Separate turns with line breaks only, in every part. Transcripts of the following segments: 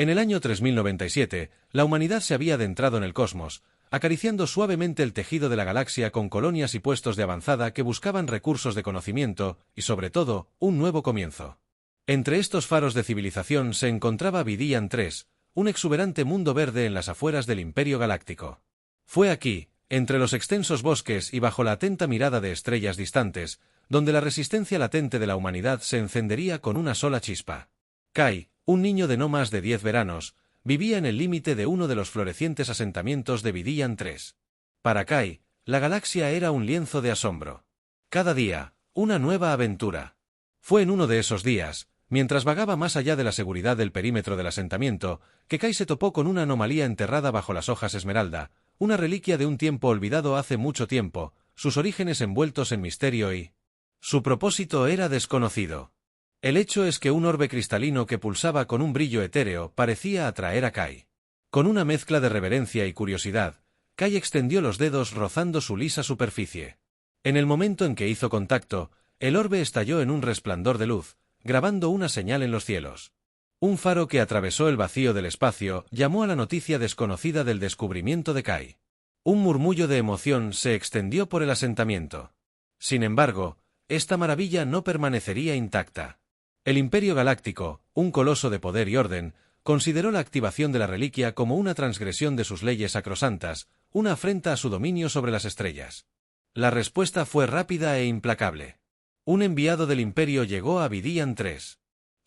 En el año 3097, la humanidad se había adentrado en el cosmos, acariciando suavemente el tejido de la galaxia con colonias y puestos de avanzada que buscaban recursos de conocimiento y, sobre todo, un nuevo comienzo. Entre estos faros de civilización se encontraba Vidian III, un exuberante mundo verde en las afueras del Imperio Galáctico. Fue aquí, entre los extensos bosques y bajo la atenta mirada de estrellas distantes, donde la resistencia latente de la humanidad se encendería con una sola chispa. Kai, un niño de no más de 10 veranos, vivía en el límite de uno de los florecientes asentamientos de Vidian III. Para Kai, la galaxia era un lienzo de asombro. Cada día, una nueva aventura. Fue en uno de esos días, mientras vagaba más allá de la seguridad del perímetro del asentamiento, que Kai se topó con una anomalía enterrada bajo las hojas esmeralda, una reliquia de un tiempo olvidado hace mucho tiempo, sus orígenes envueltos en misterio y su propósito era desconocido. El hecho es que un orbe cristalino que pulsaba con un brillo etéreo parecía atraer a Kai. Con una mezcla de reverencia y curiosidad, Kai extendió los dedos rozando su lisa superficie. En el momento en que hizo contacto, el orbe estalló en un resplandor de luz, grabando una señal en los cielos. Un faro que atravesó el vacío del espacio llamó a la noticia desconocida del descubrimiento de Kai. Un murmullo de emoción se extendió por el asentamiento. Sin embargo, esta maravilla no permanecería intacta. El Imperio Galáctico, un coloso de poder y orden, consideró la activación de la reliquia como una transgresión de sus leyes sacrosantas, una afrenta a su dominio sobre las estrellas. La respuesta fue rápida e implacable. Un enviado del Imperio llegó a Vidian III.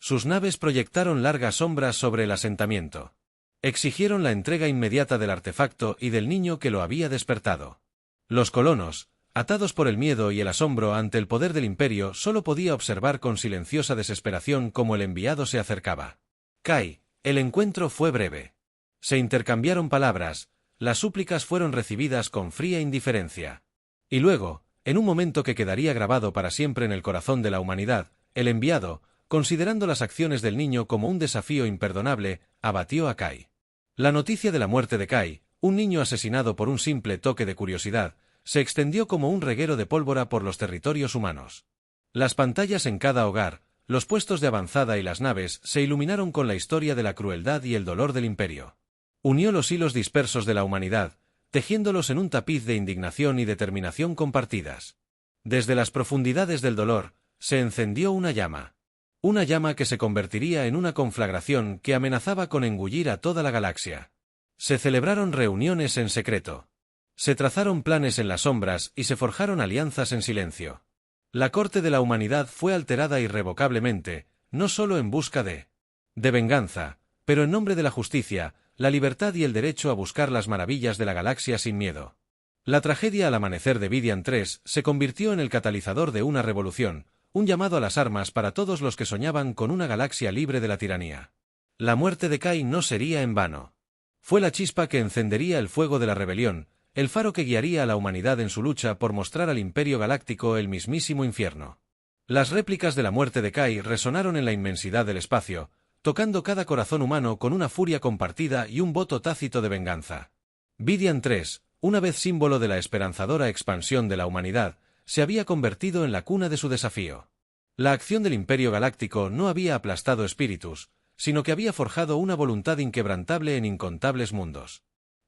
Sus naves proyectaron largas sombras sobre el asentamiento. Exigieron la entrega inmediata del artefacto y del niño que lo había despertado. Los colonos, atados por el miedo y el asombro ante el poder del Imperio, solo podía observar con silenciosa desesperación cómo el enviado se acercaba. Kai, el encuentro fue breve. Se intercambiaron palabras, las súplicas fueron recibidas con fría indiferencia. Y luego, en un momento que quedaría grabado para siempre en el corazón de la humanidad, el enviado, considerando las acciones del niño como un desafío imperdonable, abatió a Kai. La noticia de la muerte de Kai, un niño asesinado por un simple toque de curiosidad, se extendió como un reguero de pólvora por los territorios humanos. Las pantallas en cada hogar, los puestos de avanzada y las naves se iluminaron con la historia de la crueldad y el dolor del Imperio. Unió los hilos dispersos de la humanidad, tejiéndolos en un tapiz de indignación y determinación compartidas. Desde las profundidades del dolor, se encendió una llama. Una llama que se convertiría en una conflagración que amenazaba con engullir a toda la galaxia. Se celebraron reuniones en secreto. Se trazaron planes en las sombras y se forjaron alianzas en silencio. La corte de la humanidad fue alterada irrevocablemente, no solo en busca de venganza, pero en nombre de la justicia, la libertad y el derecho a buscar las maravillas de la galaxia sin miedo. La tragedia al amanecer de Vidian III se convirtió en el catalizador de una revolución, un llamado a las armas para todos los que soñaban con una galaxia libre de la tiranía. La muerte de Kai no sería en vano. Fue la chispa que encendería el fuego de la rebelión, el faro que guiaría a la humanidad en su lucha por mostrar al Imperio Galáctico el mismísimo infierno. Las réplicas de la muerte de Kai resonaron en la inmensidad del espacio, tocando cada corazón humano con una furia compartida y un voto tácito de venganza. Vidian III, una vez símbolo de la esperanzadora expansión de la humanidad, se había convertido en la cuna de su desafío. La acción del Imperio Galáctico no había aplastado espíritus, sino que había forjado una voluntad inquebrantable en incontables mundos.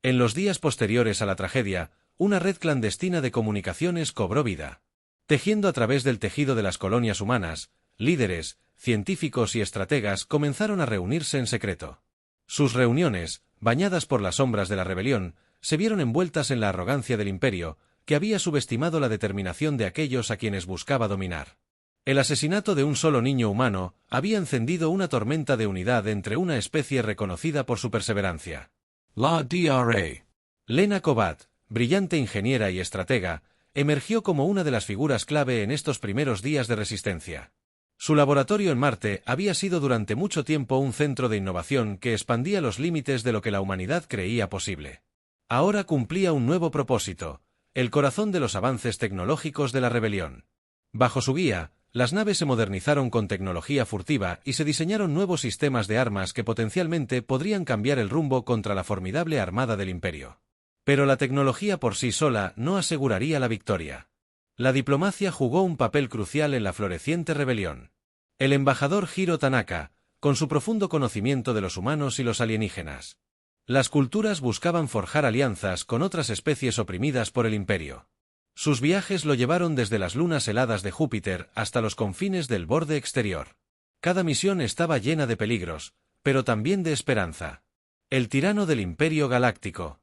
En los días posteriores a la tragedia, una red clandestina de comunicaciones cobró vida. Tejiendo a través del tejido de las colonias humanas, líderes, científicos y estrategas comenzaron a reunirse en secreto. Sus reuniones, bañadas por las sombras de la rebelión, se vieron envueltas en la arrogancia del Imperio, que había subestimado la determinación de aquellos a quienes buscaba dominar. El asesinato de un solo niño humano había encendido una tormenta de unidad entre una especie reconocida por su perseverancia.
La Dra.
Lena Kovat, brillante ingeniera y estratega, emergió como una de las figuras clave en estos primeros días de resistencia. Su laboratorio en Marte había sido durante mucho tiempo un centro de innovación que expandía los límites de lo que la humanidad creía posible. Ahora cumplía un nuevo propósito, el corazón de los avances tecnológicos de la rebelión. Bajo su guía, las naves se modernizaron con tecnología furtiva y se diseñaron nuevos sistemas de armas que potencialmente podrían cambiar el rumbo contra la formidable armada del Imperio. Pero la tecnología por sí sola no aseguraría la victoria. La diplomacia jugó un papel crucial en la floreciente rebelión. El embajador Hiro Tanaka, con su profundo conocimiento de los humanos y los alienígenas. Las culturas buscaban forjar alianzas con otras especies oprimidas por el Imperio. Sus viajes lo llevaron desde las lunas heladas de Júpiter hasta los confines del borde exterior. Cada misión estaba llena de peligros, pero también de esperanza. El tirano del Imperio Galáctico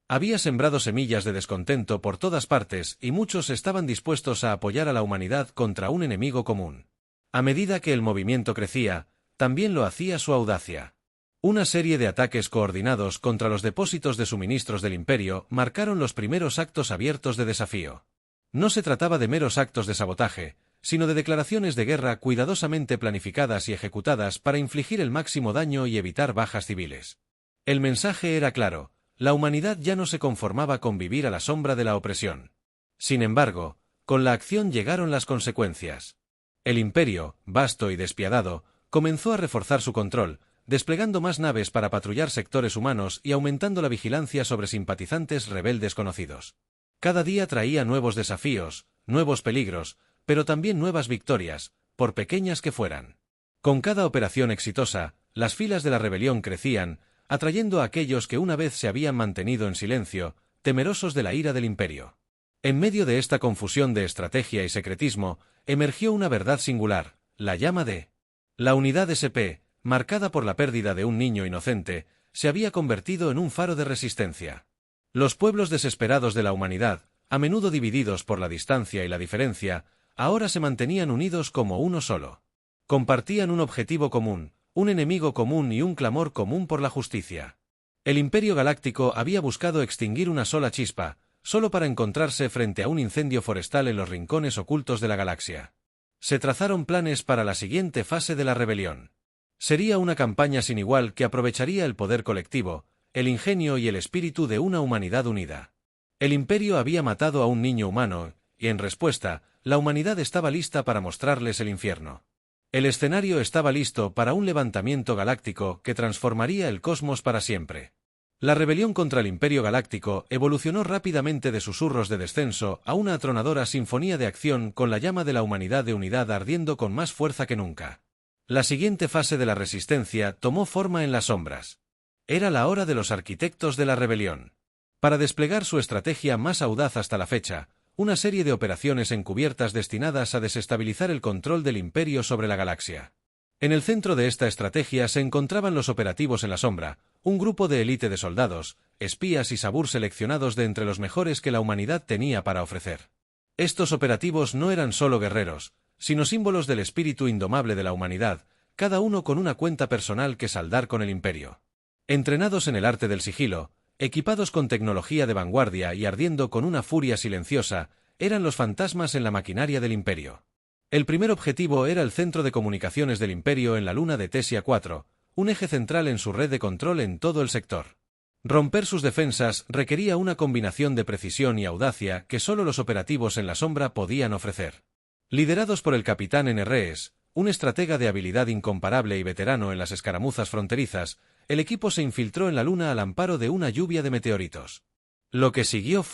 había sembrado semillas de descontento por todas partes y muchos estaban dispuestos a apoyar a la humanidad contra un enemigo común. A medida que el movimiento crecía, también lo hacía su audacia. Una serie de ataques coordinados contra los depósitos de suministros del Imperio marcaron los primeros actos abiertos de desafío. No se trataba de meros actos de sabotaje, sino de declaraciones de guerra cuidadosamente planificadas y ejecutadas para infligir el máximo daño y evitar bajas civiles. El mensaje era claro: la humanidad ya no se conformaba con vivir a la sombra de la opresión. Sin embargo, con la acción llegaron las consecuencias. El Imperio, vasto y despiadado, comenzó a reforzar su control, desplegando más naves para patrullar sectores humanos y aumentando la vigilancia sobre simpatizantes rebeldes conocidos. Cada día traía nuevos desafíos, nuevos peligros, pero también nuevas victorias, por pequeñas que fueran. Con cada operación exitosa, las filas de la rebelión crecían, atrayendo a aquellos que una vez se habían mantenido en silencio, temerosos de la ira del Imperio. En medio de esta confusión de estrategia y secretismo, emergió una verdad singular: la llama de la unidad SP, marcada por la pérdida de un niño inocente, se había convertido en un faro de resistencia. Los pueblos desesperados de la humanidad, a menudo divididos por la distancia y la diferencia, ahora se mantenían unidos como uno solo. Compartían un objetivo común, un enemigo común y un clamor común por la justicia. El Imperio Galáctico había buscado extinguir una sola chispa, solo para encontrarse frente a un incendio forestal en los rincones ocultos de la galaxia. Se trazaron planes para la siguiente fase de la rebelión. Sería una campaña sin igual que aprovecharía el poder colectivo, el ingenio y el espíritu de una humanidad unida. El Imperio había matado a un niño humano, y en respuesta, la humanidad estaba lista para mostrarles el infierno. El escenario estaba listo para un levantamiento galáctico que transformaría el cosmos para siempre. La rebelión contra el Imperio Galáctico evolucionó rápidamente de susurros de descenso a una atronadora sinfonía de acción, con la llama de la humanidad de unidad ardiendo con más fuerza que nunca. La siguiente fase de la resistencia tomó forma en las sombras. Era la hora de los arquitectos de la rebelión. Para desplegar su estrategia más audaz hasta la fecha, una serie de operaciones encubiertas destinadas a desestabilizar el control del Imperio sobre la galaxia. En el centro de esta estrategia se encontraban los operativos en la sombra, un grupo de élite de soldados, espías y sabur seleccionados de entre los mejores que la humanidad tenía para ofrecer. Estos operativos no eran solo guerreros, sino símbolos del espíritu indomable de la humanidad, cada uno con una cuenta personal que saldar con el Imperio. Entrenados en el arte del sigilo, equipados con tecnología de vanguardia y ardiendo con una furia silenciosa, eran los fantasmas en la maquinaria del Imperio. El primer objetivo era el centro de comunicaciones del Imperio en la luna de Tesia 4, un eje central en su red de control en todo el sector. Romper sus defensas requería una combinación de precisión y audacia que solo los operativos en la sombra podían ofrecer. Liderados por el capitán N-Rees, un estratega de habilidad incomparable y veterano en las escaramuzas fronterizas, el equipo se infiltró en la luna al amparo de una lluvia de meteoritos. Lo que siguió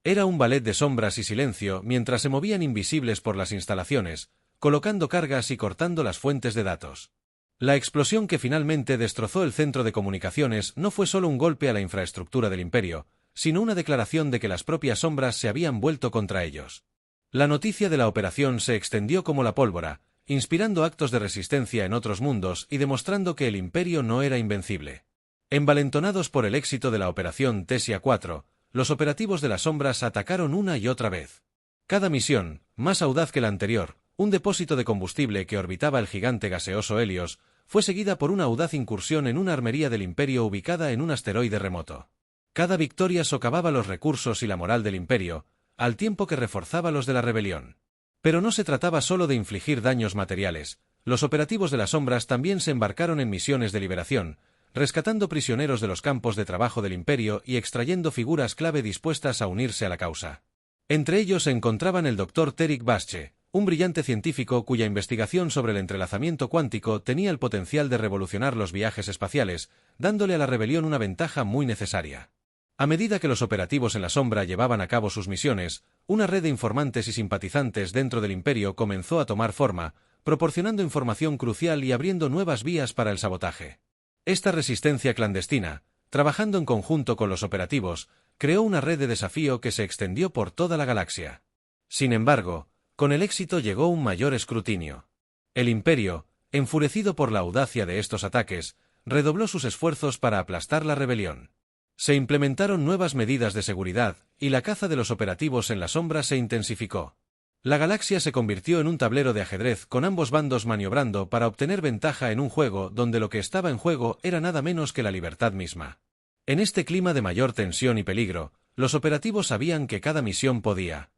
era un ballet de sombras y silencio mientras se movían invisibles por las instalaciones, colocando cargas y cortando las fuentes de datos. La explosión que finalmente destrozó el centro de comunicaciones no fue solo un golpe a la infraestructura del Imperio, sino una declaración de que las propias sombras se habían vuelto contra ellos. La noticia de la operación se extendió como la pólvora, inspirando actos de resistencia en otros mundos y demostrando que el Imperio no era invencible. Envalentonados por el éxito de la operación Tesia 4, los operativos de las sombras atacaron una y otra vez. Cada misión, más audaz que la anterior, un depósito de combustible que orbitaba el gigante gaseoso Helios, fue seguida por una audaz incursión en una armería del Imperio ubicada en un asteroide remoto. Cada victoria socavaba los recursos y la moral del Imperio, al tiempo que reforzaba los de la rebelión. Pero no se trataba solo de infligir daños materiales. Los operativos de las sombras también se embarcaron en misiones de liberación, rescatando prisioneros de los campos de trabajo del Imperio y extrayendo figuras clave dispuestas a unirse a la causa. Entre ellos se encontraban el Dr. Terik Basche, un brillante científico cuya investigación sobre el entrelazamiento cuántico tenía el potencial de revolucionar los viajes espaciales, dándole a la rebelión una ventaja muy necesaria. A medida que los operativos en la sombra llevaban a cabo sus misiones, una red de informantes y simpatizantes dentro del Imperio comenzó a tomar forma, proporcionando información crucial y abriendo nuevas vías para el sabotaje. Esta resistencia clandestina, trabajando en conjunto con los operativos, creó una red de desafío que se extendió por toda la galaxia. Sin embargo, con el éxito llegó un mayor escrutinio. El Imperio, enfurecido por la audacia de estos ataques, redobló sus esfuerzos para aplastar la rebelión. Se implementaron nuevas medidas de seguridad, y la caza de los operativos en la sombra se intensificó. La galaxia se convirtió en un tablero de ajedrez con ambos bandos maniobrando para obtener ventaja en un juego donde lo que estaba en juego era nada menos que la libertad misma. En este clima de mayor tensión y peligro, los operativos sabían que cada misión podía.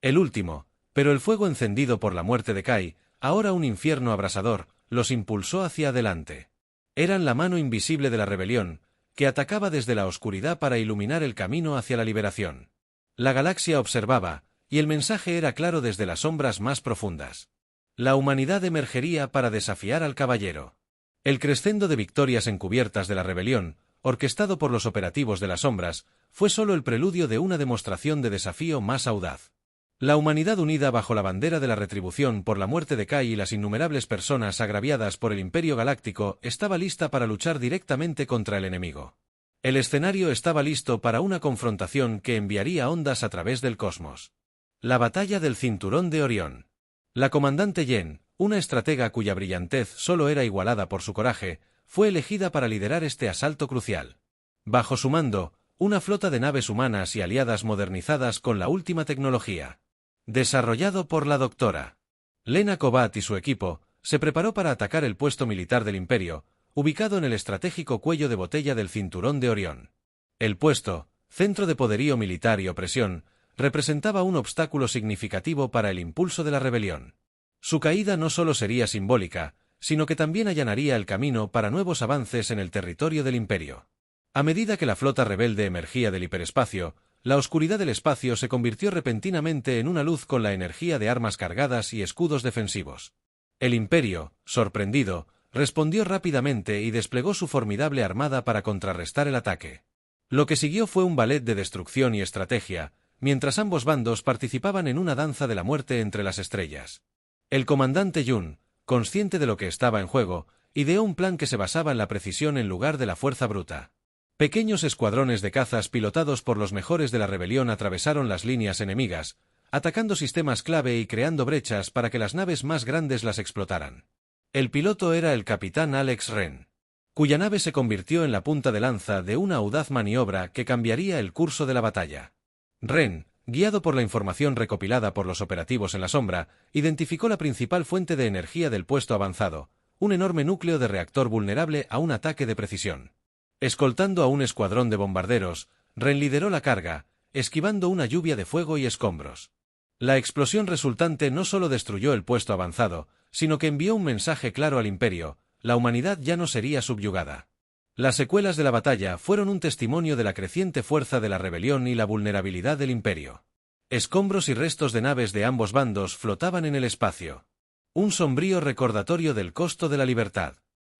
El último, pero el fuego encendido por la muerte de Kai, ahora un infierno abrasador, los impulsó hacia adelante. Eran la mano invisible de la rebelión, que atacaba desde la oscuridad para iluminar el camino hacia la liberación. La galaxia observaba, y el mensaje era claro desde las sombras más profundas. La humanidad emergería para desafiar al caballero. El crescendo de victorias encubiertas de la rebelión, orquestado por los operativos de las sombras, fue solo el preludio de una demostración de desafío más audaz. La humanidad unida bajo la bandera de la retribución por la muerte de Kai y las innumerables personas agraviadas por el Imperio Galáctico estaba lista para luchar directamente contra el enemigo. El escenario estaba listo para una confrontación que enviaría ondas a través del cosmos. La batalla del Cinturón de Orión. La comandante Yen, una estratega cuya brillantez solo era igualada por su coraje, fue elegida para liderar este asalto crucial. Bajo su mando, una flota de naves humanas y aliadas modernizadas con la última tecnología. Desarrollado por la Dra. Lena Kovat y su equipo, se preparó para atacar el puesto militar del Imperio, ubicado en el estratégico cuello de botella del Cinturón de Orión. El puesto, centro de poderío militar y opresión, representaba un obstáculo significativo para el impulso de la rebelión. Su caída no solo sería simbólica, sino que también allanaría el camino para nuevos avances en el territorio del Imperio. A medida que la flota rebelde emergía del hiperespacio, la oscuridad del espacio se convirtió repentinamente en una luz con la energía de armas cargadas y escudos defensivos. El Imperio, sorprendido, respondió rápidamente y desplegó su formidable armada para contrarrestar el ataque. Lo que siguió fue un ballet de destrucción y estrategia, mientras ambos bandos participaban en una danza de la muerte entre las estrellas. El comandante Yun, consciente de lo que estaba en juego, ideó un plan que se basaba en la precisión en lugar de la fuerza bruta. Pequeños escuadrones de cazas pilotados por los mejores de la rebelión atravesaron las líneas enemigas, atacando sistemas clave y creando brechas para que las naves más grandes las explotaran. El piloto era el capitán Alex Wren, cuya nave se convirtió en la punta de lanza de una audaz maniobra que cambiaría el curso de la batalla. Wren, guiado por la información recopilada por los operativos en la sombra, identificó la principal fuente de energía del puesto avanzado, un enorme núcleo de reactor vulnerable a un ataque de precisión. Escoltando a un escuadrón de bombarderos, Wren lideró la carga, esquivando una lluvia de fuego y escombros. La explosión resultante no solo destruyó el puesto avanzado, sino que envió un mensaje claro al Imperio: la humanidad ya no sería subyugada. Las secuelas de la batalla fueron un testimonio de la creciente fuerza de la rebelión y la vulnerabilidad del Imperio. Escombros y restos de naves de ambos bandos flotaban en el espacio. Un sombrío recordatorio del costo de la libertad.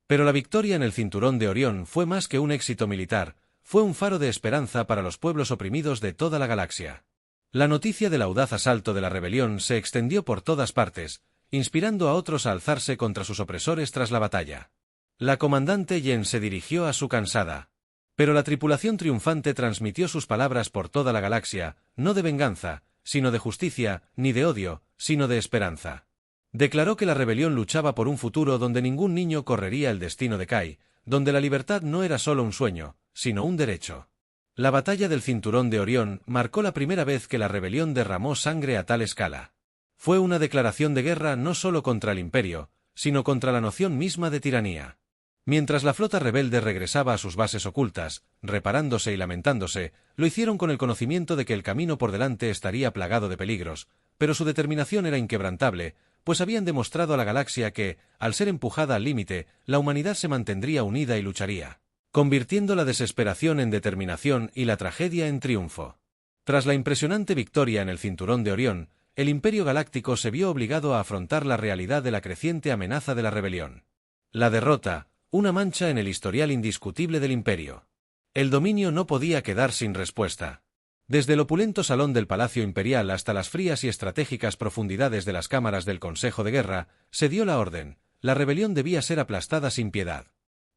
Pero la victoria en el Cinturón de Orión fue más que un éxito militar, fue un faro de esperanza para los pueblos oprimidos de toda la galaxia. La noticia del audaz asalto de la rebelión se extendió por todas partes, inspirando a otros a alzarse contra sus opresores tras la batalla. La comandante Yen se dirigió a su cansada. Pero la tripulación triunfante transmitió sus palabras por toda la galaxia, no de venganza, sino de justicia, ni de odio, sino de esperanza. Declaró que la rebelión luchaba por un futuro donde ningún niño correría el destino de Kai, donde la libertad no era solo un sueño, sino un derecho. La batalla del Cinturón de Orión marcó la primera vez que la rebelión derramó sangre a tal escala. Fue una declaración de guerra no solo contra el Imperio, sino contra la noción misma de tiranía. Mientras la flota rebelde regresaba a sus bases ocultas, reparándose y lamentándose, lo hicieron con el conocimiento de que el camino por delante estaría plagado de peligros, pero su determinación era inquebrantable, pues habían demostrado a la galaxia que, al ser empujada al límite, la humanidad se mantendría unida y lucharía, convirtiendo la desesperación en determinación y la tragedia en triunfo. Tras la impresionante victoria en el Cinturón de Orión, el Imperio Galáctico se vio obligado a afrontar la realidad de la creciente amenaza de la rebelión. La derrota, una mancha en el historial indiscutible del Imperio. El dominio no podía quedar sin respuesta. Desde el opulento salón del Palacio Imperial hasta las frías y estratégicas profundidades de las cámaras del Consejo de Guerra, se dio la orden: la rebelión debía ser aplastada sin piedad.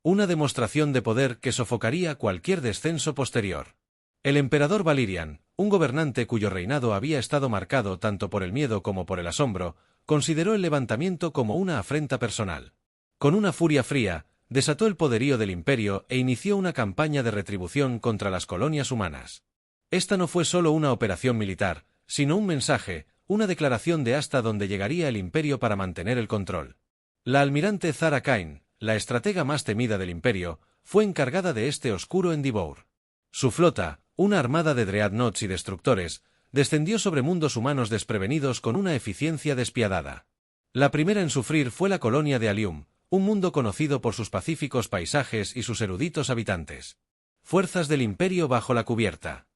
Una demostración de poder que sofocaría cualquier descenso posterior. El emperador Valerian, un gobernante cuyo reinado había estado marcado tanto por el miedo como por el asombro, consideró el levantamiento como una afrenta personal. Con una furia fría, desató el poderío del imperio e inició una campaña de retribución contra las colonias humanas. Esta no fue solo una operación militar, sino un mensaje, una declaración de hasta dónde llegaría el imperio para mantener el control. La almirante Zara Kane, la estratega más temida del imperio, fue encargada de este oscuro endeavor. Su flota, una armada de dreadnoughts y destructores, descendió sobre mundos humanos desprevenidos con una eficiencia despiadada. La primera en sufrir fue la colonia de Alium, un mundo conocido por sus pacíficos paisajes y sus eruditos habitantes. Fuerzas del imperio bajo la cubierta.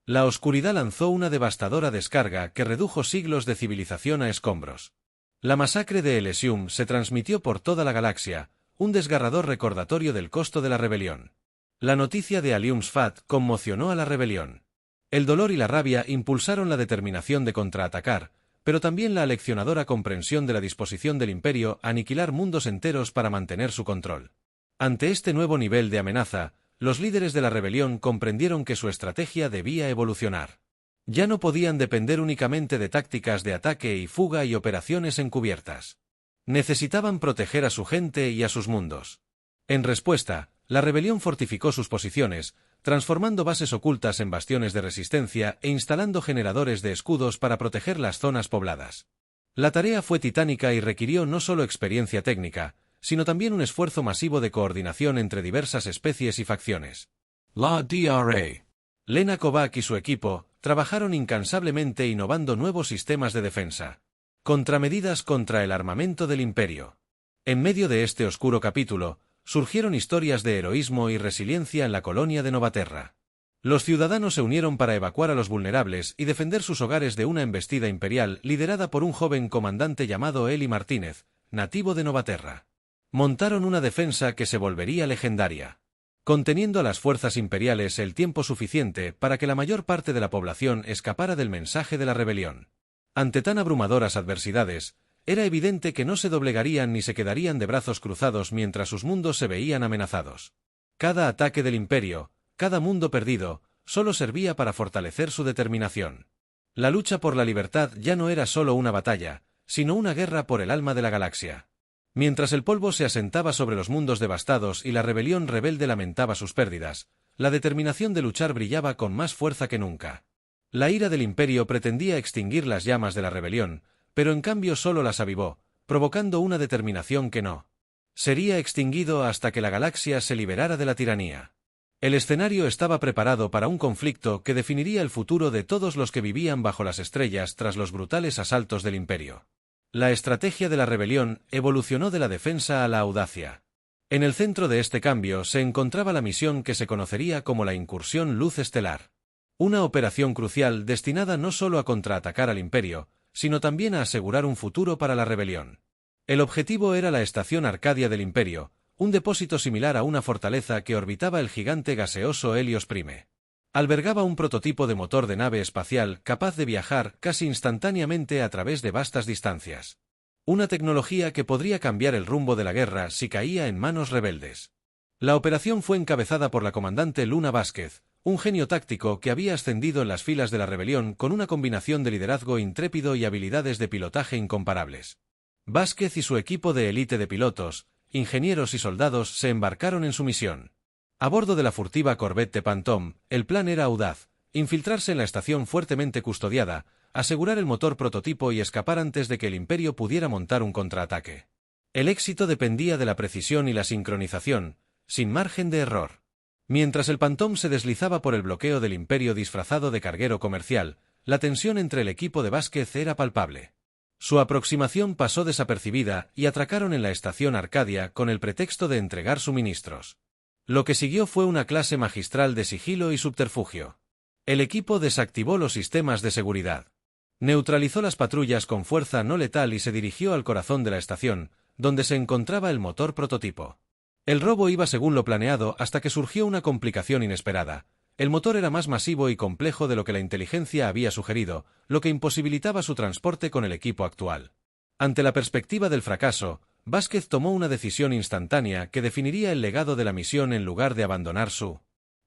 La oscuridad lanzó una devastadora descarga que redujo siglos de civilización a escombros. La masacre de Elysium se transmitió por toda la galaxia, un desgarrador recordatorio del costo de la rebelión. La noticia de Alium's Fate conmocionó a la rebelión. El dolor y la rabia impulsaron la determinación de contraatacar, pero también la aleccionadora comprensión de la disposición del imperio a aniquilar mundos enteros para mantener su control. Ante este nuevo nivel de amenaza, los líderes de la rebelión comprendieron que su estrategia debía evolucionar. Ya no podían depender únicamente de tácticas de ataque y fuga y operaciones encubiertas. Necesitaban proteger a su gente y a sus mundos. En respuesta, la rebelión fortificó sus posiciones, transformando bases ocultas en bastiones de resistencia e instalando generadores de escudos para proteger las zonas pobladas. La tarea fue titánica y requirió no solo experiencia técnica, sino también un esfuerzo masivo de coordinación entre diversas especies y facciones.
La DRA.
Lena Kovac y su equipo trabajaron incansablemente innovando nuevos sistemas de defensa. Contramedidas contra el armamento del imperio. En medio de este oscuro capítulo, surgieron historias de heroísmo y resiliencia en la colonia de Novaterra. Los ciudadanos se unieron para evacuar a los vulnerables y defender sus hogares de una embestida imperial liderada por un joven comandante llamado Eli Martínez, nativo de Novaterra. Montaron una defensa que se volvería legendaria, conteniendo a las fuerzas imperiales el tiempo suficiente para que la mayor parte de la población escapara del mensaje de la rebelión. Ante tan abrumadoras adversidades, era evidente que no se doblegarían ni se quedarían de brazos cruzados mientras sus mundos se veían amenazados. Cada ataque del imperio, cada mundo perdido, solo servía para fortalecer su determinación. La lucha por la libertad ya no era solo una batalla, sino una guerra por el alma de la galaxia. Mientras el polvo se asentaba sobre los mundos devastados y la rebelión rebelde lamentaba sus pérdidas, la determinación de luchar brillaba con más fuerza que nunca. La ira del imperio pretendía extinguir las llamas de la rebelión, pero en cambio solo las avivó, provocando una determinación que no sería extinguido hasta que la galaxia se liberara de la tiranía. El escenario estaba preparado para un conflicto que definiría el futuro de todos los que vivían bajo las estrellas tras los brutales asaltos del imperio. La estrategia de la rebelión evolucionó de la defensa a la audacia. En el centro de este cambio se encontraba la misión que se conocería como la Incursión Luz Estelar. Una operación crucial destinada no solo a contraatacar al imperio, sino también a asegurar un futuro para la rebelión. El objetivo era la Estación Arcadia del Imperio, un depósito similar a una fortaleza que orbitaba el gigante gaseoso Helios Prime. Albergaba un prototipo de motor de nave espacial capaz de viajar casi instantáneamente a través de vastas distancias. Una tecnología que podría cambiar el rumbo de la guerra si caía en manos rebeldes. La operación fue encabezada por la comandante Luna Vázquez, un genio táctico que había ascendido en las filas de la rebelión con una combinación de liderazgo intrépido y habilidades de pilotaje incomparables. Vázquez y su equipo de élite de pilotos, ingenieros y soldados se embarcaron en su misión. A bordo de la furtiva corvette Pantom, el plan era audaz: infiltrarse en la estación fuertemente custodiada, asegurar el motor prototipo y escapar antes de que el imperio pudiera montar un contraataque. El éxito dependía de la precisión y la sincronización, sin margen de error. Mientras el Pantom se deslizaba por el bloqueo del imperio disfrazado de carguero comercial, la tensión entre el equipo de Vázquez era palpable. Su aproximación pasó desapercibida y atracaron en la estación Arcadia con el pretexto de entregar suministros. Lo que siguió fue una clase magistral de sigilo y subterfugio. El equipo desactivó los sistemas de seguridad. Neutralizó las patrullas con fuerza no letal y se dirigió al corazón de la estación, donde se encontraba el motor prototipo. El robo iba según lo planeado hasta que surgió una complicación inesperada. El motor era más masivo y complejo de lo que la inteligencia había sugerido, lo que imposibilitaba su transporte con el equipo actual. Ante la perspectiva del fracaso, Vázquez tomó una decisión instantánea que definiría el legado de la misión en lugar de abandonar su.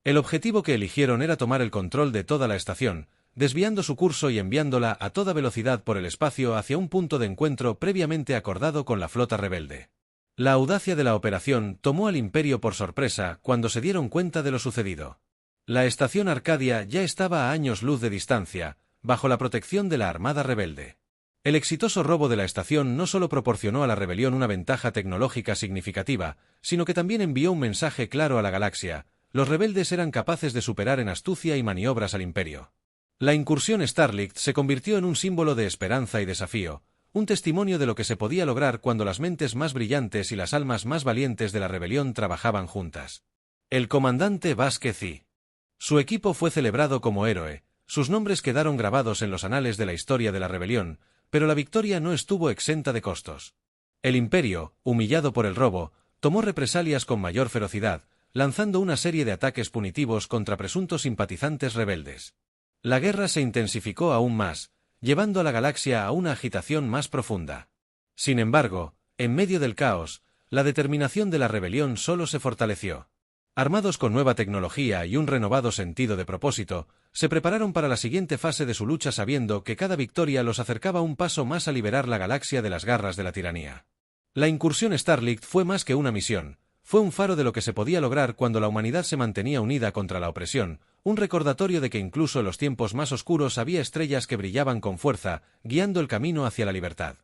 El objetivo que eligieron era tomar el control de toda la estación, desviando su curso y enviándola a toda velocidad por el espacio hacia un punto de encuentro previamente acordado con la flota rebelde. La audacia de la operación tomó al Imperio por sorpresa cuando se dieron cuenta de lo sucedido. La estación Arcadia ya estaba a años luz de distancia, bajo la protección de la Armada rebelde. El exitoso robo de la estación no solo proporcionó a la rebelión una ventaja tecnológica significativa, sino que también envió un mensaje claro a la galaxia: los rebeldes eran capaces de superar en astucia y maniobras al Imperio. La incursión Starlight se convirtió en un símbolo de esperanza y desafío, un testimonio de lo que se podía lograr cuando las mentes más brillantes y las almas más valientes de la rebelión trabajaban juntas. El comandante Vázquez y su equipo fue celebrado como héroe, sus nombres quedaron grabados en los anales de la historia de la rebelión, pero la victoria no estuvo exenta de costos. El Imperio, humillado por el robo, tomó represalias con mayor ferocidad, lanzando una serie de ataques punitivos contra presuntos simpatizantes rebeldes. La guerra se intensificó aún más, llevando a la galaxia a una agitación más profunda. Sin embargo, en medio del caos, la determinación de la rebelión solo se fortaleció. Armados con nueva tecnología y un renovado sentido de propósito, se prepararon para la siguiente fase de su lucha sabiendo que cada victoria los acercaba un paso más a liberar la galaxia de las garras de la tiranía. La incursión Starlight fue más que una misión, fue un faro de lo que se podía lograr cuando la humanidad se mantenía unida contra la opresión, un recordatorio de que incluso en los tiempos más oscuros había estrellas que brillaban con fuerza, guiando el camino hacia la libertad.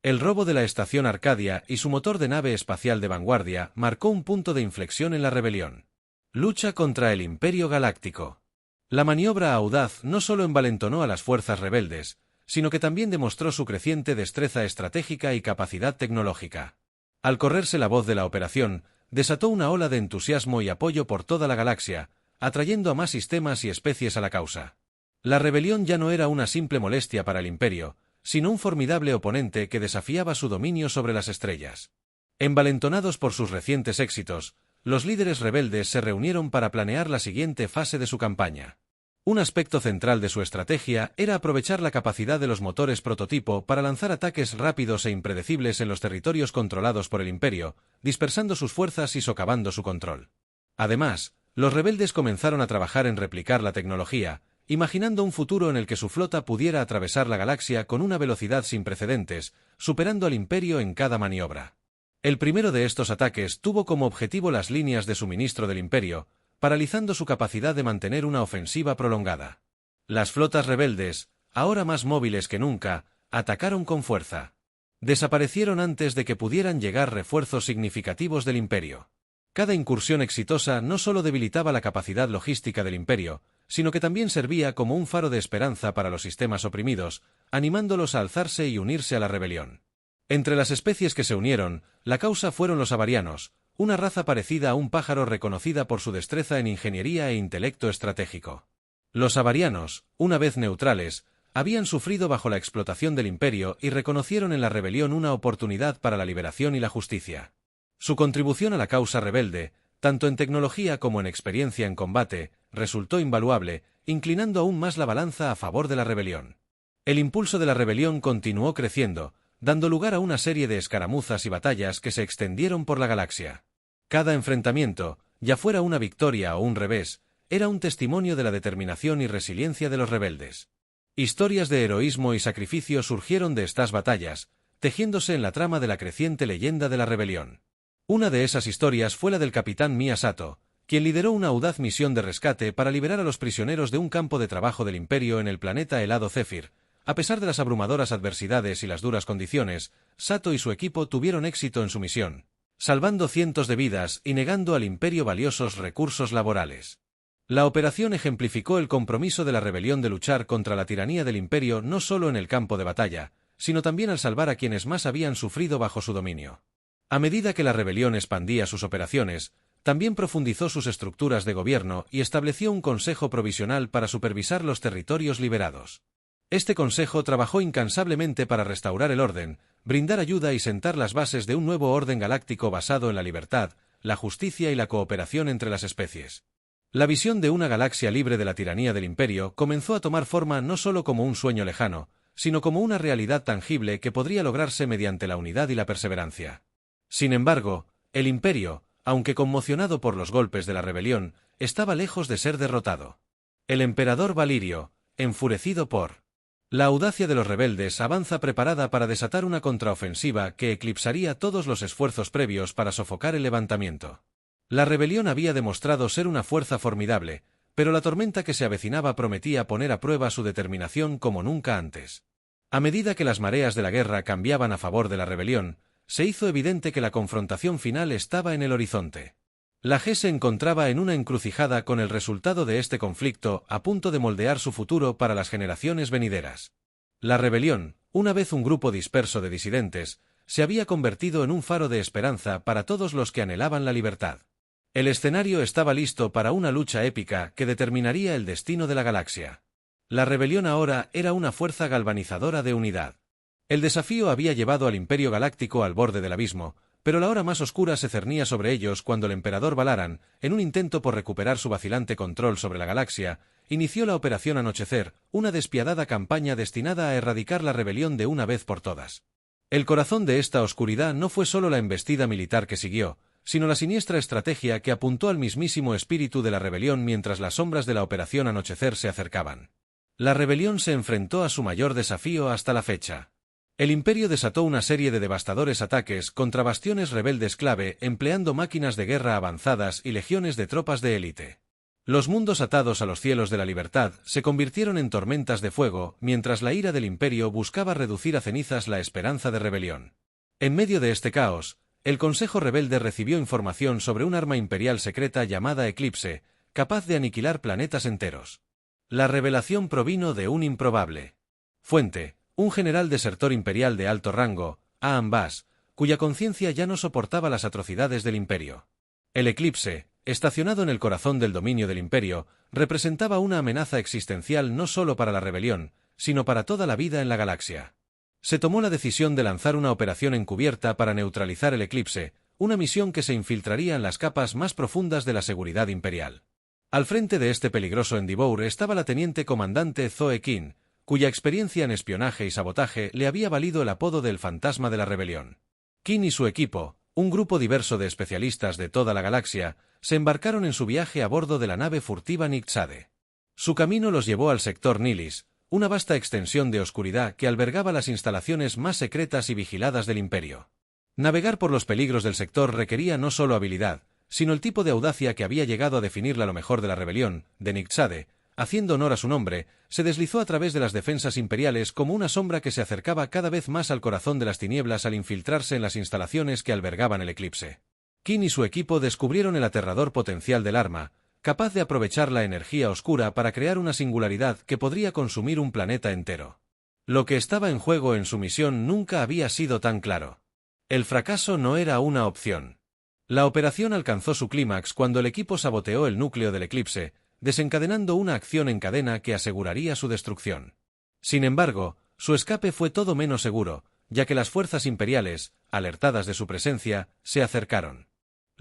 El robo de la estación Arcadia y su motor de nave espacial de vanguardia marcó un punto de inflexión en la rebelión. Lucha contra el Imperio Galáctico. La maniobra audaz no solo envalentonó a las fuerzas rebeldes, sino que también demostró su creciente destreza estratégica y capacidad tecnológica. Al correrse la voz de la operación, desató una ola de entusiasmo y apoyo por toda la galaxia, atrayendo a más sistemas y especies a la causa. La rebelión ya no era una simple molestia para el Imperio, sino un formidable oponente que desafiaba su dominio sobre las estrellas. Envalentonados por sus recientes éxitos, los líderes rebeldes se reunieron para planear la siguiente fase de su campaña. Un aspecto central de su estrategia era aprovechar la capacidad de los motores prototipo para lanzar ataques rápidos e impredecibles en los territorios controlados por el Imperio, dispersando sus fuerzas y socavando su control. Además, los rebeldes comenzaron a trabajar en replicar la tecnología, imaginando un futuro en el que su flota pudiera atravesar la galaxia con una velocidad sin precedentes, superando al Imperio en cada maniobra. El primero de estos ataques tuvo como objetivo las líneas de suministro del Imperio, paralizando su capacidad de mantener una ofensiva prolongada. Las flotas rebeldes, ahora más móviles que nunca, atacaron con fuerza. Desaparecieron antes de que pudieran llegar refuerzos significativos del Imperio. Cada incursión exitosa no solo debilitaba la capacidad logística del Imperio, sino que también servía como un faro de esperanza para los sistemas oprimidos, animándolos a alzarse y unirse a la rebelión. Entre las especies que se unieron, la causa fueron los avarianos, una raza parecida a un pájaro reconocida por su destreza en ingeniería e intelecto estratégico. Los avarianos, una vez neutrales, habían sufrido bajo la explotación del Imperio y reconocieron en la rebelión una oportunidad para la liberación y la justicia. Su contribución a la causa rebelde, tanto en tecnología como en experiencia en combate, resultó invaluable, inclinando aún más la balanza a favor de la rebelión. El impulso de la rebelión continuó creciendo, dando lugar a una serie de escaramuzas y batallas que se extendieron por la galaxia. Cada enfrentamiento, ya fuera una victoria o un revés, era un testimonio de la determinación y resiliencia de los rebeldes. Historias de heroísmo y sacrificio surgieron de estas batallas, tejiéndose en la trama de la creciente leyenda de la rebelión. Una de esas historias fue la del capitán Mia Sato, quien lideró una audaz misión de rescate para liberar a los prisioneros de un campo de trabajo del Imperio en el planeta helado Zephyr. A pesar de las abrumadoras adversidades y las duras condiciones, Sato y su equipo tuvieron éxito en su misión, salvando cientos de vidas y negando al Imperio valiosos recursos laborales. La operación ejemplificó el compromiso de la rebelión de luchar contra la tiranía del Imperio no solo en el campo de batalla, sino también al salvar a quienes más habían sufrido bajo su dominio. A medida que la rebelión expandía sus operaciones, también profundizó sus estructuras de gobierno y estableció un consejo provisional para supervisar los territorios liberados. Este consejo trabajó incansablemente para restaurar el orden, brindar ayuda y sentar las bases de un nuevo orden galáctico basado en la libertad, la justicia y la cooperación entre las especies. La visión de una galaxia libre de la tiranía del Imperio comenzó a tomar forma no solo como un sueño lejano, sino como una realidad tangible que podría lograrse mediante la unidad y la perseverancia. Sin embargo, el Imperio, aunque conmocionado por los golpes de la rebelión, estaba lejos de ser derrotado. El emperador Valirio, enfurecido por la audacia de los rebeldes, avanza preparada para desatar una contraofensiva que eclipsaría todos los esfuerzos previos para sofocar el levantamiento. La rebelión había demostrado ser una fuerza formidable, pero la tormenta que se avecinaba prometía poner a prueba su determinación como nunca antes. A medida que las mareas de la guerra cambiaban a favor de la rebelión, se hizo evidente que la confrontación final estaba en el horizonte. La G se encontraba en una encrucijada con el resultado de este conflicto a punto de moldear su futuro para las generaciones venideras. La rebelión, una vez un grupo disperso de disidentes, se había convertido en un faro de esperanza para todos los que anhelaban la libertad. El escenario estaba listo para una lucha épica que determinaría el destino de la galaxia. La rebelión ahora era una fuerza galvanizadora de unidad. El desafío había llevado al Imperio Galáctico al borde del abismo, pero la hora más oscura se cernía sobre ellos cuando el emperador Valaran, en un intento por recuperar su vacilante control sobre la galaxia, inició la Operación Anochecer, una despiadada campaña destinada a erradicar la rebelión de una vez por todas. El corazón de esta oscuridad no fue solo la embestida militar que siguió, sino la siniestra estrategia que apuntó al mismísimo espíritu de la rebelión mientras las sombras de la Operación Anochecer se acercaban. La rebelión se enfrentó a su mayor desafío hasta la fecha. El Imperio desató una serie de devastadores ataques contra bastiones rebeldes clave empleando máquinas de guerra avanzadas y legiones de tropas de élite. Los mundos atados a los cielos de la libertad se convirtieron en tormentas de fuego mientras la ira del Imperio buscaba reducir a cenizas la esperanza de rebelión. En medio de este caos, el Consejo Rebelde recibió información sobre un arma imperial secreta llamada Eclipse, capaz de aniquilar planetas enteros. La revelación provino de un improbable fuente, un general desertor imperial de alto rango, Aan Bas, cuya conciencia ya no soportaba las atrocidades del Imperio. El Eclipse, estacionado en el corazón del dominio del Imperio, representaba una amenaza existencial no solo para la rebelión, sino para toda la vida en la galaxia. Se tomó la decisión de lanzar una operación encubierta para neutralizar el Eclipse, una misión que se infiltraría en las capas más profundas de la seguridad imperial. Al frente de este peligroso endeavour estaba la teniente comandante Zoe Kin, cuya experiencia en espionaje y sabotaje le había valido el apodo del fantasma de la rebelión. Kin y su equipo, un grupo diverso de especialistas de toda la galaxia, se embarcaron en su viaje a bordo de la nave furtiva Nixade. Su camino los llevó al sector Nilis, una vasta extensión de oscuridad que albergaba las instalaciones más secretas y vigiladas del Imperio. Navegar por los peligros del sector requería no solo habilidad, sino el tipo de audacia que había llegado a definirla lo mejor de la rebelión, de Nixade. Haciendo honor a su nombre, se deslizó a través de las defensas imperiales como una sombra que se acercaba cada vez más al corazón de las tinieblas al infiltrarse en las instalaciones que albergaban el Eclipse. Kin y su equipo descubrieron el aterrador potencial del arma, capaz de aprovechar la energía oscura para crear una singularidad que podría consumir un planeta entero. Lo que estaba en juego en su misión nunca había sido tan claro. El fracaso no era una opción. La operación alcanzó su clímax cuando el equipo saboteó el núcleo del Eclipse, desencadenando una acción en cadena que aseguraría su destrucción. Sin embargo, su escape fue todo menos seguro, ya que las fuerzas imperiales, alertadas de su presencia, se acercaron.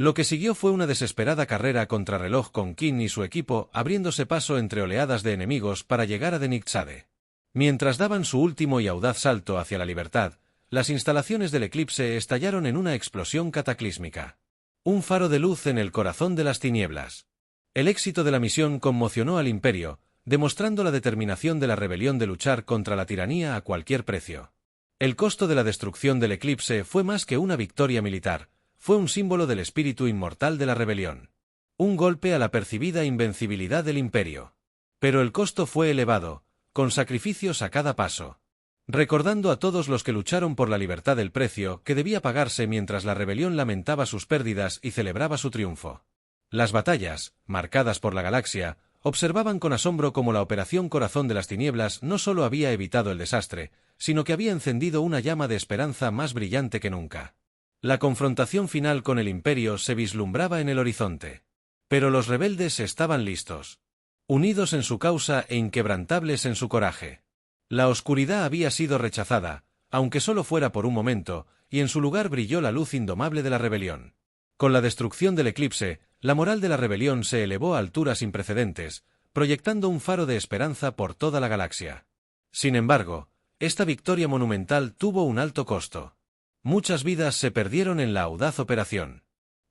Lo que siguió fue una desesperada carrera contrarreloj con Kin y su equipo abriéndose paso entre oleadas de enemigos para llegar a Nixade. Mientras daban su último y audaz salto hacia la libertad, las instalaciones del Eclipse estallaron en una explosión cataclísmica. Un faro de luz en el corazón de las tinieblas. El éxito de la misión conmocionó al Imperio, demostrando la determinación de la rebelión de luchar contra la tiranía a cualquier precio. El costo de la destrucción del Eclipse fue más que una victoria militar, fue un símbolo del espíritu inmortal de la rebelión. Un golpe a la percibida invencibilidad del Imperio. Pero el costo fue elevado, con sacrificios a cada paso. Recordando a todos los que lucharon por la libertad el precio que debía pagarse mientras la rebelión lamentaba sus pérdidas y celebraba su triunfo. Las batallas, marcadas por la galaxia, observaban con asombro cómo la Operación Corazón de las Tinieblas no solo había evitado el desastre, sino que había encendido una llama de esperanza más brillante que nunca. La confrontación final con el Imperio se vislumbraba en el horizonte. Pero los rebeldes estaban listos. Unidos en su causa e inquebrantables en su coraje. La oscuridad había sido rechazada, aunque solo fuera por un momento, y en su lugar brilló la luz indomable de la rebelión. Con la destrucción del Eclipse, la moral de la rebelión se elevó a alturas sin precedentes, proyectando un faro de esperanza por toda la galaxia. Sin embargo, esta victoria monumental tuvo un alto costo. Muchas vidas se perdieron en la audaz operación.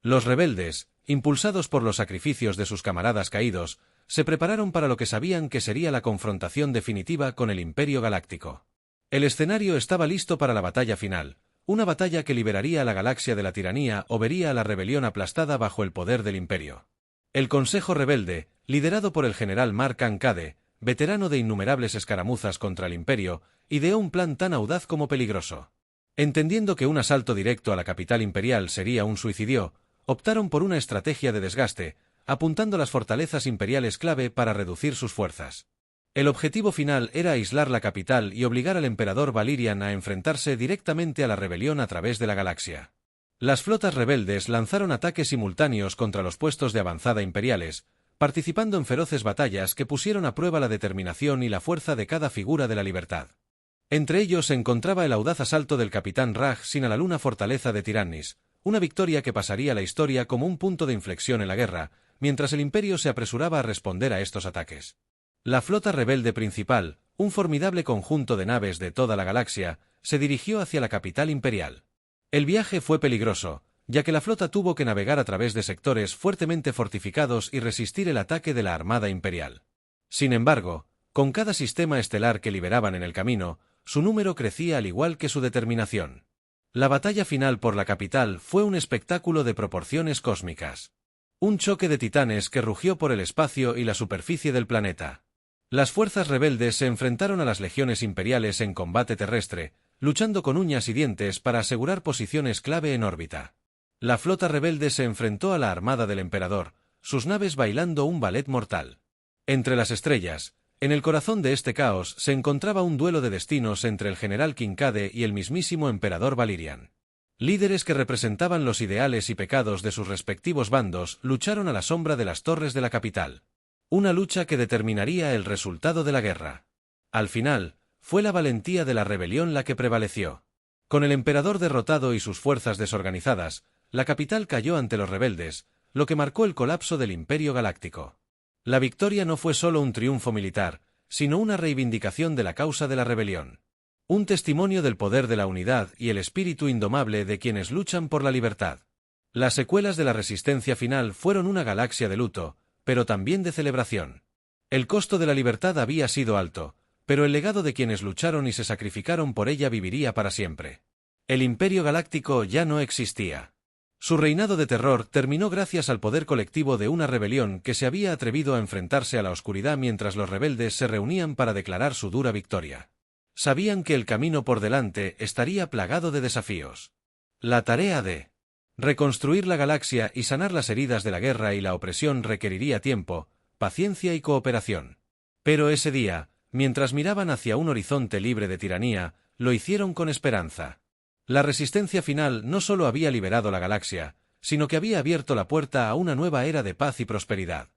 Los rebeldes, impulsados por los sacrificios de sus camaradas caídos, se prepararon para lo que sabían que sería la confrontación definitiva con el Imperio Galáctico. El escenario estaba listo para la batalla final, una batalla que liberaría a la galaxia de la tiranía o vería a la rebelión aplastada bajo el poder del Imperio. El Consejo Rebelde, liderado por el general Mark Ancade, veterano de innumerables escaramuzas contra el Imperio, ideó un plan tan audaz como peligroso. Entendiendo que un asalto directo a la capital imperial sería un suicidio, optaron por una estrategia de desgaste, apuntando las fortalezas imperiales clave para reducir sus fuerzas. El objetivo final era aislar la capital y obligar al emperador Valerian a enfrentarse directamente a la rebelión a través de la galaxia. Las flotas rebeldes lanzaron ataques simultáneos contra los puestos de avanzada imperiales, participando en feroces batallas que pusieron a prueba la determinación y la fuerza de cada figura de la libertad. Entre ellos se encontraba el audaz asalto del capitán Raj sin a la luna fortaleza de Tyrannis, una victoria que pasaría a la historia como un punto de inflexión en la guerra, mientras el Imperio se apresuraba a responder a estos ataques. La flota rebelde principal, un formidable conjunto de naves de toda la galaxia, se dirigió hacia la capital imperial. El viaje fue peligroso, ya que la flota tuvo que navegar a través de sectores fuertemente fortificados y resistir el ataque de la Armada Imperial. Sin embargo, con cada sistema estelar que liberaban en el camino, su número crecía al igual que su determinación. La batalla final por la capital fue un espectáculo de proporciones cósmicas. Un choque de titanes que rugió por el espacio y la superficie del planeta. Las fuerzas rebeldes se enfrentaron a las legiones imperiales en combate terrestre, luchando con uñas y dientes para asegurar posiciones clave en órbita. La flota rebelde se enfrentó a la armada del emperador, sus naves bailando un ballet mortal. Entre las estrellas, en el corazón de este caos se encontraba un duelo de destinos entre el general Kincade y el mismísimo emperador Valerian. Líderes que representaban los ideales y pecados de sus respectivos bandos lucharon a la sombra de las torres de la capital. Una lucha que determinaría el resultado de la guerra. Al final, fue la valentía de la rebelión la que prevaleció. Con el emperador derrotado y sus fuerzas desorganizadas, la capital cayó ante los rebeldes, lo que marcó el colapso del Imperio Galáctico. La victoria no fue solo un triunfo militar, sino una reivindicación de la causa de la rebelión. Un testimonio del poder de la unidad y el espíritu indomable de quienes luchan por la libertad. Las secuelas de la resistencia final fueron una galaxia de luto, pero también de celebración. El costo de la libertad había sido alto, pero el legado de quienes lucharon y se sacrificaron por ella viviría para siempre. El Imperio Galáctico ya no existía. Su reinado de terror terminó gracias al poder colectivo de una rebelión que se había atrevido a enfrentarse a la oscuridad mientras los rebeldes se reunían para declarar su dura victoria. Sabían que el camino por delante estaría plagado de desafíos. La tarea de reconstruir la galaxia y sanar las heridas de la guerra y la opresión requeriría tiempo, paciencia y cooperación. Pero ese día, mientras miraban hacia un horizonte libre de tiranía, lo hicieron con esperanza. La resistencia final no solo había liberado la galaxia, sino que había abierto la puerta a una nueva era de paz y prosperidad.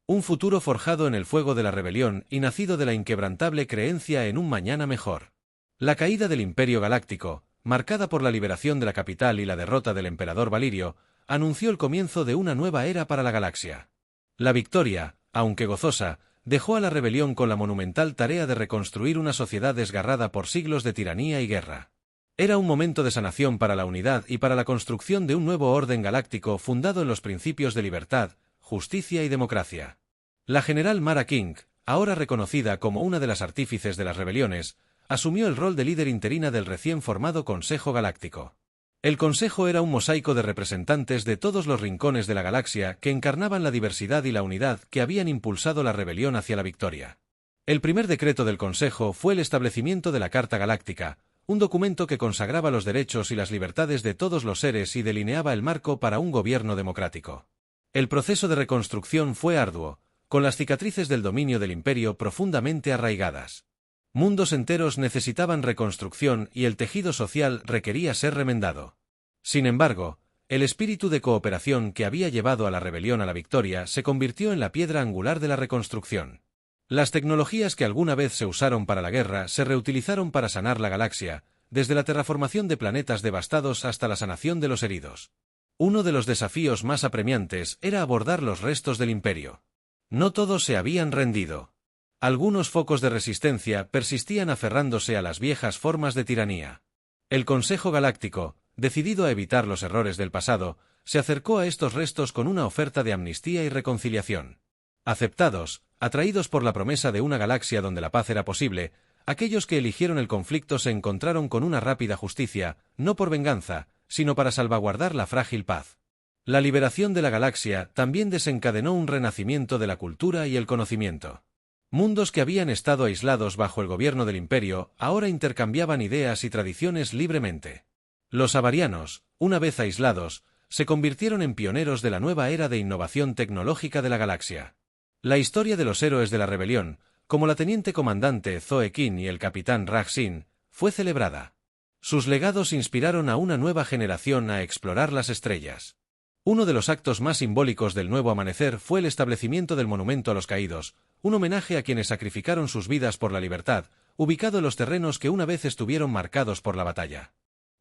Un futuro forjado en el fuego de la rebelión y nacido de la inquebrantable creencia en un mañana mejor. La caída del Imperio Galáctico, marcada por la liberación de la capital y la derrota del emperador Valirio, anunció el comienzo de una nueva era para la galaxia. La victoria, aunque gozosa, dejó a la rebelión con la monumental tarea de reconstruir una sociedad desgarrada por siglos de tiranía y guerra. Era un momento de sanación para la unidad y para la construcción de un nuevo orden galáctico fundado en los principios de libertad, justicia y democracia. La general Mara King, ahora reconocida como una de las artífices de las rebeliones, asumió el rol de líder interina del recién formado Consejo Galáctico. El Consejo era un mosaico de representantes de todos los rincones de la galaxia que encarnaban la diversidad y la unidad que habían impulsado la rebelión hacia la victoria. El primer decreto del Consejo fue el establecimiento de la Carta Galáctica, un documento que consagraba los derechos y las libertades de todos los seres y delineaba el marco para un gobierno democrático. El proceso de reconstrucción fue arduo, con las cicatrices del dominio del Imperio profundamente arraigadas. Mundos enteros necesitaban reconstrucción y el tejido social requería ser remendado. Sin embargo, el espíritu de cooperación que había llevado a la rebelión a la victoria se convirtió en la piedra angular de la reconstrucción. Las tecnologías que alguna vez se usaron para la guerra se reutilizaron para sanar la galaxia, desde la terraformación de planetas devastados hasta la sanación de los heridos. Uno de los desafíos más apremiantes era abordar los restos del imperio. No todos se habían rendido. Algunos focos de resistencia persistían aferrándose a las viejas formas de tiranía. El Consejo Galáctico, decidido a evitar los errores del pasado, se acercó a estos restos con una oferta de amnistía y reconciliación. Aceptados, atraídos por la promesa de una galaxia donde la paz era posible, aquellos que eligieron el conflicto se encontraron con una rápida justicia, no por venganza, sino para salvaguardar la frágil paz. La liberación de la galaxia también desencadenó un renacimiento de la cultura y el conocimiento. Mundos que habían estado aislados bajo el gobierno del imperio ahora intercambiaban ideas y tradiciones libremente. Los avarianos, una vez aislados, se convirtieron en pioneros de la nueva era de innovación tecnológica de la galaxia. La historia de los héroes de la rebelión, como la teniente comandante Zoe Kin y el capitán Raj Sin, fue celebrada. Sus legados inspiraron a una nueva generación a explorar las estrellas. Uno de los actos más simbólicos del nuevo amanecer fue el establecimiento del Monumento a los Caídos, un homenaje a quienes sacrificaron sus vidas por la libertad, ubicado en los terrenos que una vez estuvieron marcados por la batalla.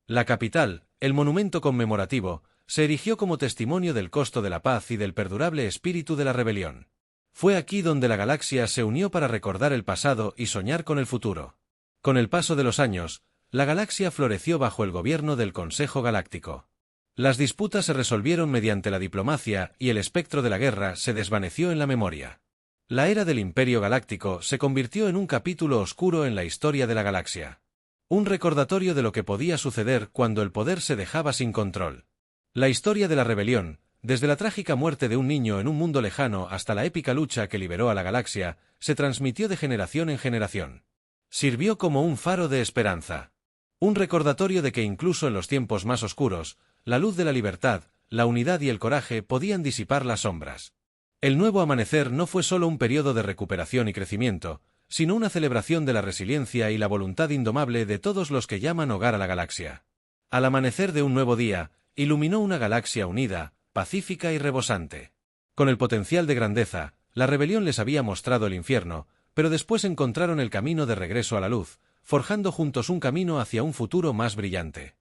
La capital, el monumento conmemorativo, se erigió como testimonio del costo de la paz y del perdurable espíritu de la rebelión. Fue aquí donde la galaxia se unió para recordar el pasado y soñar con el futuro. Con el paso de los años, la galaxia floreció bajo el gobierno del Consejo Galáctico. Las disputas se resolvieron mediante la diplomacia y el espectro de la guerra se desvaneció en la memoria. La era del Imperio Galáctico se convirtió en un capítulo oscuro en la historia de la galaxia. Un recordatorio de lo que podía suceder cuando el poder se dejaba sin control. La historia de la rebelión, desde la trágica muerte de un niño en un mundo lejano hasta la épica lucha que liberó a la galaxia, se transmitió de generación en generación. Sirvió como un faro de esperanza. Un recordatorio de que incluso en los tiempos más oscuros, la luz de la libertad, la unidad y el coraje podían disipar las sombras. El nuevo amanecer no fue solo un periodo de recuperación y crecimiento, sino una celebración de la resiliencia y la voluntad indomable de todos los que llaman hogar a la galaxia. Al amanecer de un nuevo día, iluminó una galaxia unida, pacífica y rebosante. Con el potencial de grandeza, la rebelión les había mostrado el infierno, pero después encontraron el camino de regreso a la luz, forjando juntos un camino hacia un futuro más brillante.